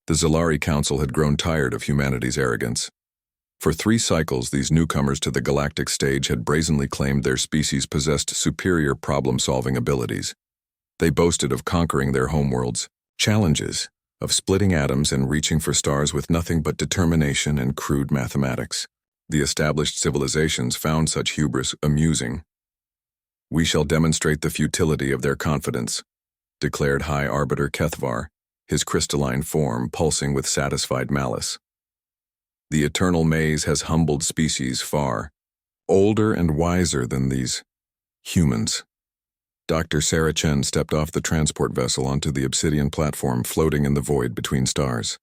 The Zalari Council had grown tired of humanity's arrogance. For 3 cycles, these newcomers to the galactic stage had brazenly claimed their species possessed superior problem-solving abilities. They boasted of conquering their homeworlds, challenges, of splitting atoms and reaching for stars with nothing but determination and crude mathematics. The established civilizations found such hubris amusing. "We shall demonstrate the futility of their confidence," declared High Arbiter Kethvar, his crystalline form pulsing with satisfied malice. "The eternal maze has humbled species far, older and wiser than these humans." Dr. Sarah Chen stepped off the transport vessel onto the obsidian platform floating in the void between stars.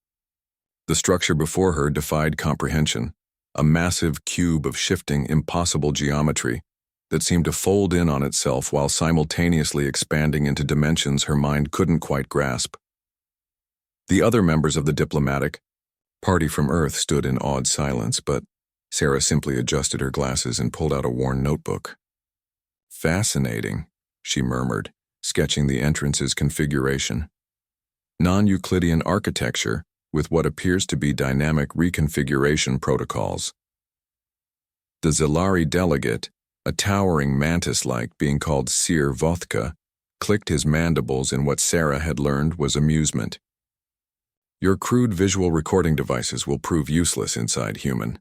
The structure before her defied comprehension, a massive cube of shifting, impossible geometry that seemed to fold in on itself while simultaneously expanding into dimensions her mind couldn't quite grasp. The other members of the diplomatic party from Earth stood in awed silence, but Sarah simply adjusted her glasses and pulled out a worn notebook. "Fascinating," she murmured, sketching the entrance's configuration. "Non-Euclidean architecture with what appears to be dynamic reconfiguration protocols." The Zalari delegate, a towering mantis-like being called Sir Vothka, clicked his mandibles in what Sarah had learned was amusement. "Your crude visual recording devices will prove useless inside human.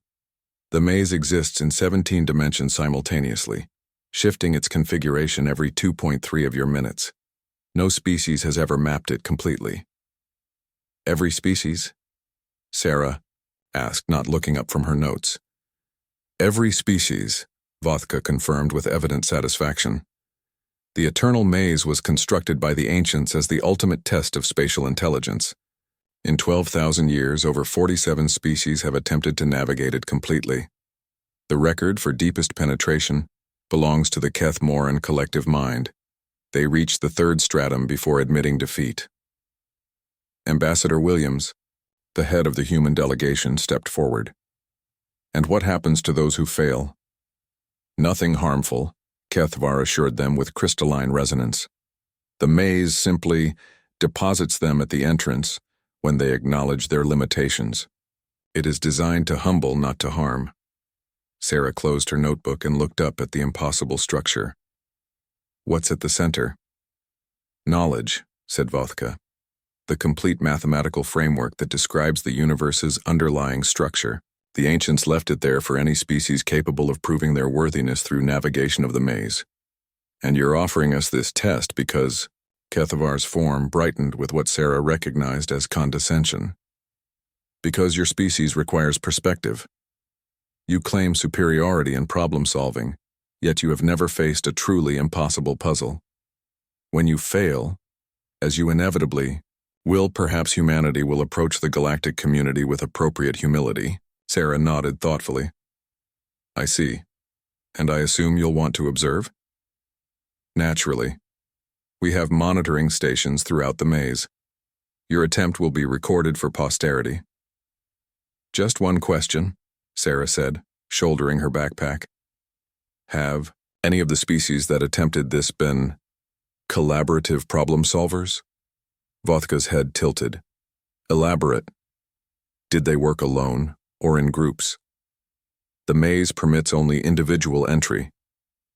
The maze exists in 17 dimensions simultaneously, shifting its configuration every 2.3 of your minutes. No species has ever mapped it completely." "Every species?" Sarah asked, not looking up from her notes. "Every species," Vothka confirmed with evident satisfaction. "The eternal maze was constructed by the ancients as the ultimate test of spatial intelligence. In 12,000 years, over 47 species have attempted to navigate it completely. The record for deepest penetration belongs to the Keth-Moran collective mind. They reached the 3rd stratum before admitting defeat." Ambassador Williams, the head of the human delegation, stepped forward. "And what happens to those who fail?" "Nothing harmful," Kethvar assured them with crystalline resonance. "The maze simply deposits them at the entrance when they acknowledge their limitations. It is designed to humble, not to harm." Sarah closed her notebook and looked up at the impossible structure. "What's at the center?" "Knowledge," said Vothka. "The complete mathematical framework that describes the universe's underlying structure. The ancients left it there for any species capable of proving their worthiness through navigation of the maze. And you're offering us this test because..." Kethavar's form brightened with what Sarah recognized as condescension. "Because your species requires perspective. You claim superiority in problem-solving, yet you have never faced a truly impossible puzzle. When you fail, as you inevitably will, perhaps humanity will approach the galactic community with appropriate humility." Sarah nodded thoughtfully. "I see. And I assume you'll want to observe?" "Naturally. We have monitoring stations throughout the maze. Your attempt will be recorded for posterity." "Just one question," Sarah said, shouldering her backpack. "Have any of the species that attempted this been collaborative problem solvers?" Vothka's head tilted. "Elaborate. Did they work alone or in groups? The maze permits only individual entry.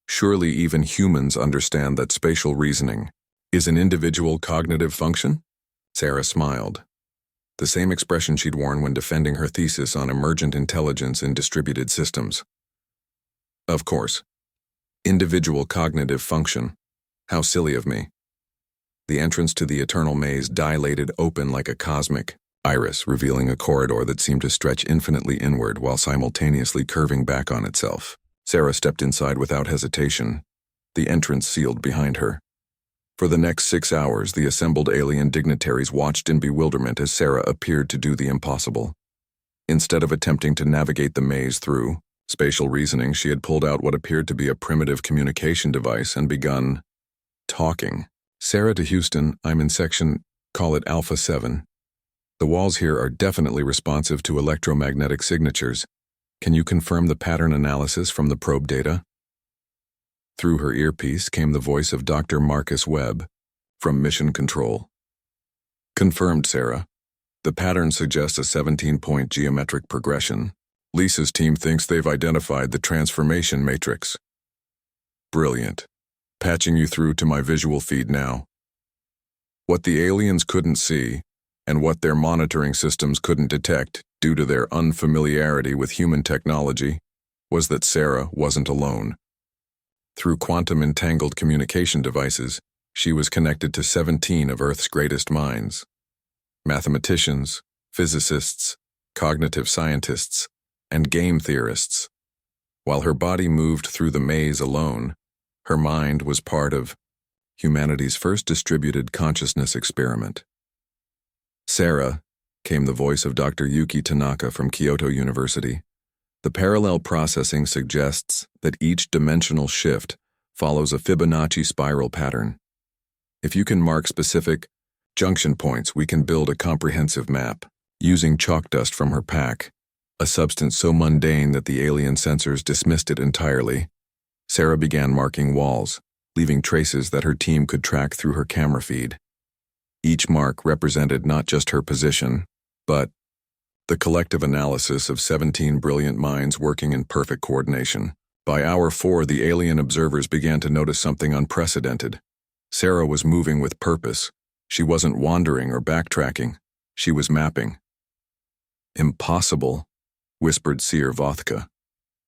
Surely even humans understand that spatial reasoning is an individual cognitive function?" Sarah smiled, the same expression she'd worn when defending her thesis on emergent intelligence in distributed systems. "Of course. Individual cognitive function. How silly of me." The entrance to the eternal maze dilated open like a cosmic iris, revealing a corridor that seemed to stretch infinitely inward while simultaneously curving back on itself. Sarah stepped inside without hesitation, the entrance sealed behind her. For the next 6 hours, the assembled alien dignitaries watched in bewilderment as Sarah appeared to do the impossible. Instead of attempting to navigate the maze through spatial reasoning, she had pulled out what appeared to be a primitive communication device and begun talking. "Sarah to Houston, I'm in section, call it Alpha 7. The walls here are definitely responsive to electromagnetic signatures. Can you confirm the pattern analysis from the probe data?" Through her earpiece came the voice of Dr. Marcus Webb from Mission Control. "Confirmed, Sarah. The pattern suggests a 17-point geometric progression. Lisa's team thinks they've identified the transformation matrix. Brilliant. Patching you through to my visual feed now. What the aliens couldn't see, and what their monitoring systems couldn't detect due to their unfamiliarity with human technology, was that Sarah wasn't alone. Through quantum-entangled communication devices, she was connected to 17 of Earth's greatest minds. Mathematicians, physicists, cognitive scientists, and game theorists. While her body moved through the maze alone, her mind was part of humanity's first distributed consciousness experiment. Sarah, came the voice of Dr. Yuki Tanaka from Kyoto University. The parallel processing suggests that each dimensional shift follows a Fibonacci spiral pattern. If you can mark specific junction points, we can build a comprehensive map. Using chalk dust from her pack, a substance so mundane that the alien sensors dismissed it entirely, Sarah began marking walls, leaving traces that her team could track through her camera feed. Each mark represented not just her position, but the collective analysis of 17 brilliant minds working in perfect coordination. By hour 4, the alien observers began to notice something unprecedented. Sarah was moving with purpose. She wasn't wandering or backtracking. She was mapping. Impossible, whispered Seer Vothka.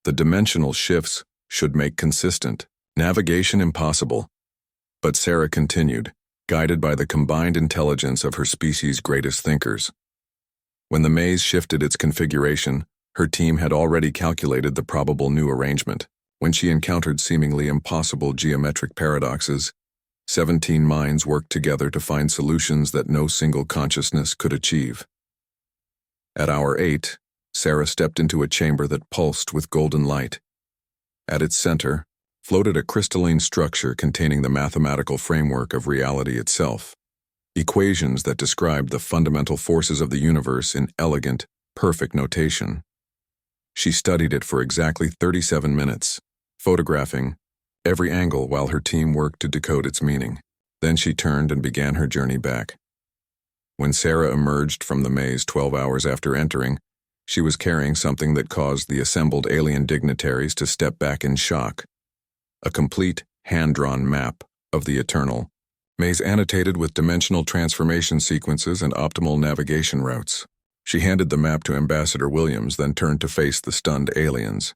The dimensional shifts should make consistent navigation impossible. But Sarah continued, guided by the combined intelligence of her species' greatest thinkers. When the maze shifted its configuration, her team had already calculated the probable new arrangement. When she encountered seemingly impossible geometric paradoxes, 17 minds worked together to find solutions that no single consciousness could achieve. At hour 8, Sarah stepped into a chamber that pulsed with golden light. At its center, floated a crystalline structure containing the mathematical framework of reality itself. Equations that described the fundamental forces of the universe in elegant, perfect notation. She studied it for exactly 37 minutes, photographing every angle while her team worked to decode its meaning. Then she turned and began her journey back. When Sarah emerged from the maze 12 hours after entering, she was carrying something that caused the assembled alien dignitaries to step back in shock. A complete, hand-drawn map of the eternal maze annotated with dimensional transformation sequences and optimal navigation routes. She handed the map to Ambassador Williams, then turned to face the stunned aliens.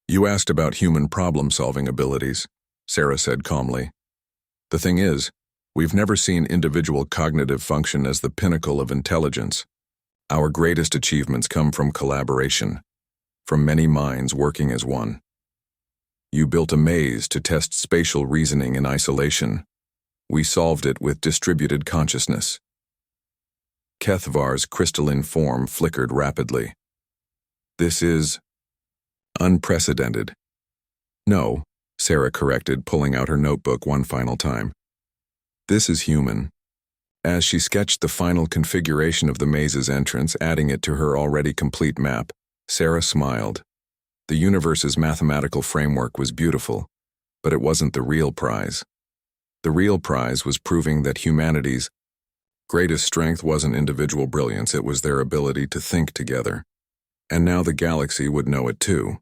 "You asked about human problem-solving abilities," Sarah said calmly. "The thing is, we've never seen individual cognitive function as the pinnacle of intelligence. Our greatest achievements come from collaboration, from many minds working as one. You built a maze to test spatial reasoning in isolation. We solved it with distributed consciousness." Kethvar's crystalline form flickered rapidly. "This is unprecedented." "No," Sarah corrected, pulling out her notebook one final time. "This is human." As she sketched the final configuration of the maze's entrance, adding it to her already complete map, Sarah smiled. The universe's mathematical framework was beautiful, but it wasn't the real prize. The real prize was proving that humanity's greatest strength wasn't individual brilliance, it was their ability to think together. And now the galaxy would know it too.